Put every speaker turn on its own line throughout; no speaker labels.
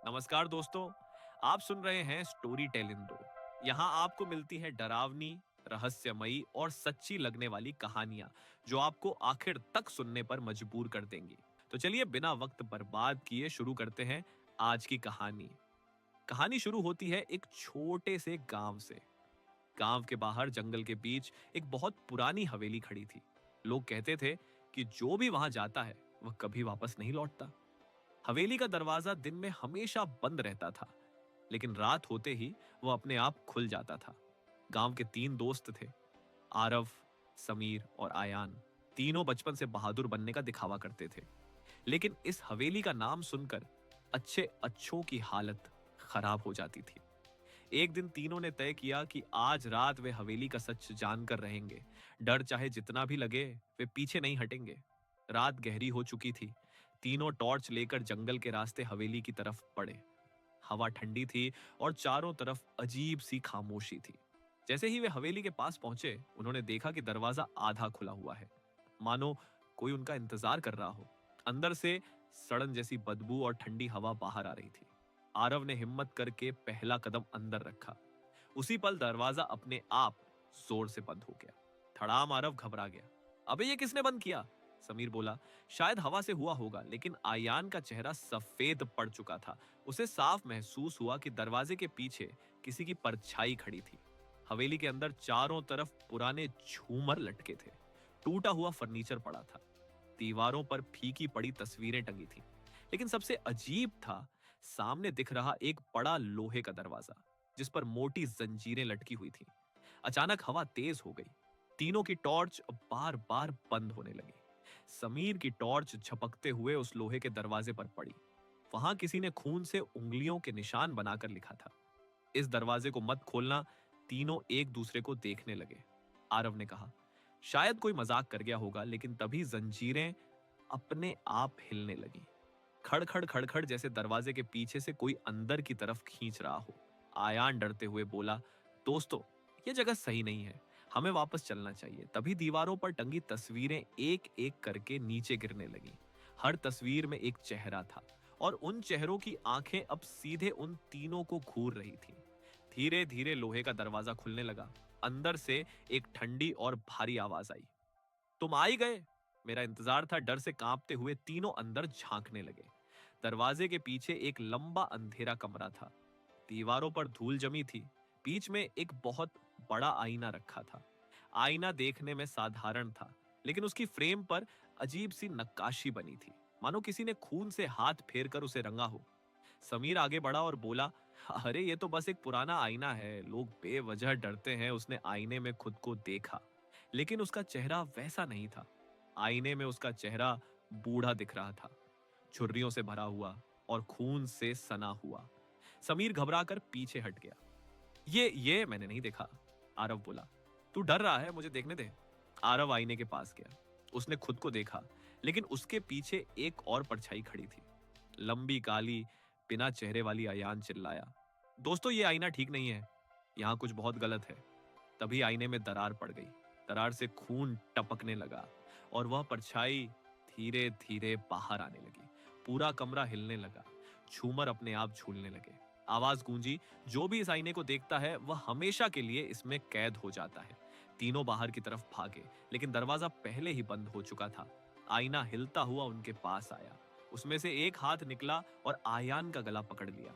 नमस्कार दोस्तों। आप सुन रहे हैं स्टोरी टेल इन दो। यहाँ आपको मिलती है डरावनी, रहस्यमयी और सच्ची लगने वाली कहानियां जो आपको आखिर तक सुनने पर मजबूर कर देंगी। तो चलिए बिना वक्त बर्बाद किए शुरू करते हैं आज की कहानी। कहानी शुरू होती है एक छोटे से गांव से। गांव के बाहर जंगल के बीच एक बहुत पुरानी हवेली खड़ी थी। लोग कहते थे कि जो भी वहां जाता है वह कभी वापस नहीं लौटता। हवेली का दरवाजा दिन में हमेशा बंद रहता था, लेकिन रात होते ही वो अपने आप खुल जाता था। गांव के तीन दोस्त थे, आरव, समीर और आयान। तीनों बचपन से बहादुर बनने का दिखावा करते थे, लेकिन इस हवेली का नाम सुनकर अच्छे अच्छों की हालत खराब हो जाती थी। एक दिन तीनों ने तय किया कि आज रात वे हवेली का सच जानकर रहेंगे। डर चाहे जितना भी लगे, वे पीछे नहीं हटेंगे। रात गहरी हो चुकी थी। तीनों टॉर्च लेकर जंगल के रास्ते हवेली की तरफ बढ़े। हवा ठंडी थी और चारों तरफ अजीब सी खामोशी थी। जैसे ही वे हवेली के पास पहुंचे, उन्होंने देखा कि दरवाजा आधा खुला हुआ है, मानो कोई उनका इंतजार कर रहा हो। अंदर से सड़न जैसी बदबू और ठंडी हवा बाहर आ रही थी। आरव ने हिम्मत करके पहला कदम अंदर रखा। उसी पल दरवाजा अपने आप जोर से बंद हो गया। थड़ाम आरव घबरा गया। अबे ये किसने बंद किया? समीर बोला। शायद हवा से हुआ होगा, लेकिन आयान का चेहरा सफेद पड़ चुका था। उसे साफ महसूस हुआ कि दरवाजे के पीछे किसी की परछाई खड़ी थी। हवेली के अंदर चारों तरफ पुराने झूमर लटके थे। टूटा हुआ फर्नीचर पड़ा था। दीवारों पर फीकी पड़ी तस्वीरें टंगी थी। लेकिन सबसे अजीब था, सामने दिख रहा एक बड़ा लोहे का दरवाजा, जिस पर मोटी जंजीरें लटकी हुई थी। अचानक हवा तेज हो गई। तीनों की टॉर्च बार बार बंद होने लगी। समीर की टॉर्च झपकते हुए उस लोहे के दरवाजे पर पड़ी। वहां किसी ने खून से उंगलियों के निशान बनाकर लिखा था, इस दरवाजे को मत खोलना। तीनों एक दूसरे को देखने लगे। आरव ने कहा, शायद कोई मजाक कर गया होगा, लेकिन तभी जंजीरें अपने आप हिलने लगी। खड़खड़ खड़खड़ जैसे दरवाजे के पीछे से कोई अंदर की तरफ खींच रहा हो। आयान डरते हुए बोला, दोस्तों, ये जगह सही नहीं है, हमें वापस चलना चाहिए। तभी दीवारों पर टंगी तस्वीरें एक एक करके नीचे गिरने लगी। हर तस्वीर में एक चेहरा था, और उन चेहरों की आंखें अब सीधे उन तीनों को घूर रही थी। धीरे धीरे लोहे का दरवाजा खुलने लगा। अंदर से एक ठंडी और भारी आवाज आई, तुम आ ही गए। मेरा इंतजार था। डर से कांपते हुए तीनों अंदर झांकने लगे। दरवाजे के पीछे एक लंबा अंधेरा कमरा था। दीवारों पर धूल जमी थी। बीच में एक बहुत बड़ा आईना रखा था। आईना देखने में साधारण था, लेकिन उसकी फ्रेम पर अजीब सी नक्काशी बनी थी, मानो किसी ने खून से हाथ फेर कर उसे रंगा हो। समीर आगे बढ़ा और बोला, अरे ये तो बस एक पुराना आईना है, लोग बेवजह डरते हैं। उसने आईने में खुद को देखा, लेकिन उसका चेहरा वैसा नहीं था। आईने में उसका चेहरा बूढ़ा दिख रहा था, झुर्रियों से भरा हुआ और खून से सना हुआ। समीर घबराकर पीछे हट गया। ये मैंने नहीं देखा, आरव बोला। तू डर रहा है, मुझे देखने दे। आरव आईने के पास गया। उसने खुद को देखा, लेकिन उसके पीछे एक और परछाई खड़ी थी, लंबी काली, बिना चेहरे वाली। आयान चिल्लाया, दोस्तों, ये आईना ठीक नहीं है, यहाँ कुछ बहुत गलत है। तभी आईने में दरार पड़ गई। दरार से खून टपकने लगा और वह परछाई धीरे धीरे बाहर आने लगी। पूरा कमरा हिलने लगा। झूमर अपने आप झूलने लगे। आवाज गूंजी, जो भी इस आईने को देखता है वह हमेशा के लिए इसमें कैद हो जाता है। तीनों बाहर की तरफ भागे, लेकिन दरवाजा पहले ही बंद हो चुका था। आईना हिलता हुआ उनके पास आया। उसमें से एक हाथ निकला और आयान का गला पकड़ लिया।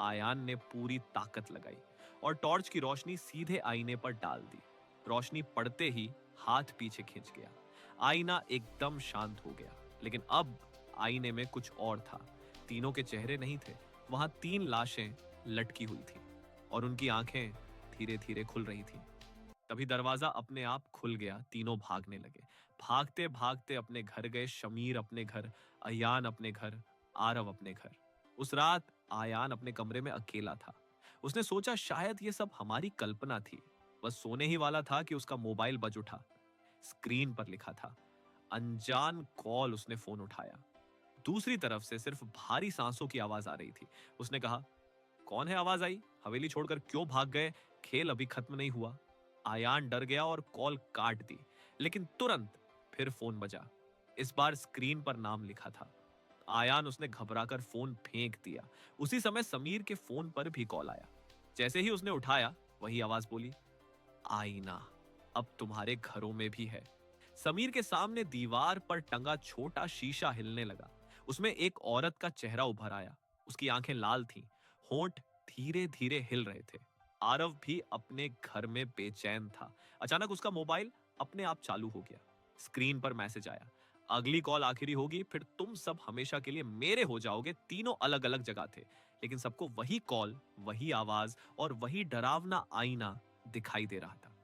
आयान ने पूरी ताकत लगाई और टॉर्च की रोशनी सीधे आईने पर डाल दी। रोशनी पड़ते ही हाथ पीछे खिंच गया। आईना एकदम शांत हो गया, लेकिन अब आईने में कुछ और था। तीनों के चेहरे नहीं थे, वहां तीन लाशें लटकी हुई थी और उनकी आंखें धीरे धीरे खुल रही थी। तभी दरवाजा अपने आप खुल गया। तीनों भागने लगे। भागते भागते अपने घर गए। शमीर अपने घर, अयान अपने घर, आरव अपने घर। उस रात आयान अपने कमरे में अकेला था। उसने सोचा शायद ये सब हमारी कल्पना थी। बस सोने ही वाला था कि उसका मोबाइल बज उठा। स्क्रीन पर लिखा था, अनजान कॉल। उसने फोन उठाया। दूसरी तरफ से सिर्फ भारी सांसों की आवाज आ रही थी। उसने कहा, कौन है? आवाज आई, हवेली छोड़कर क्यों भाग गए? खेल अभी खत्म नहीं हुआ। आयान डर गया और कॉल काट दी, लेकिन तुरंत फिर फोन बजा। इस बार स्क्रीन पर नाम लिखा था, आयान उसने घबराकर फोन फेंक दिया। उसी समय समीर के फोन पर भी कॉल आया। जैसे ही उसने उठाया, वही आवाज बोली, आईना अब तुम्हारे घरों में भी है। समीर के सामने दीवार पर टंगा छोटा शीशा हिलने लगा। उसमें एक औरत का चेहरा उभर आया। उसकी आंखें लाल थीं, होंठ धीरे धीरे हिल रहे थे। आरव भी अपने घर में बेचैन था। अचानक उसका मोबाइल अपने आप चालू हो गया। स्क्रीन पर मैसेज आया, अगली कॉल आखिरी होगी, फिर तुम सब हमेशा के लिए मेरे हो जाओगे। तीनों अलग अलग जगह थे, लेकिन सबको वही कॉल, वही आवाज और वही डरावना आईना दिखाई दे रहा था।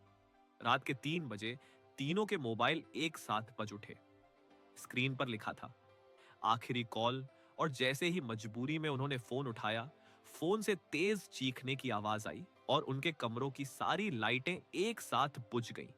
रात के 3 बजे तीनों के मोबाइल एक साथ बज उठे। स्क्रीन पर लिखा था, आखिरी कॉल। और जैसे ही मजबूरी में उन्होंने फोन उठाया, फोन से तेज चीखने की आवाज आई और उनके कमरों की सारी लाइटें एक साथ बुझ गईं।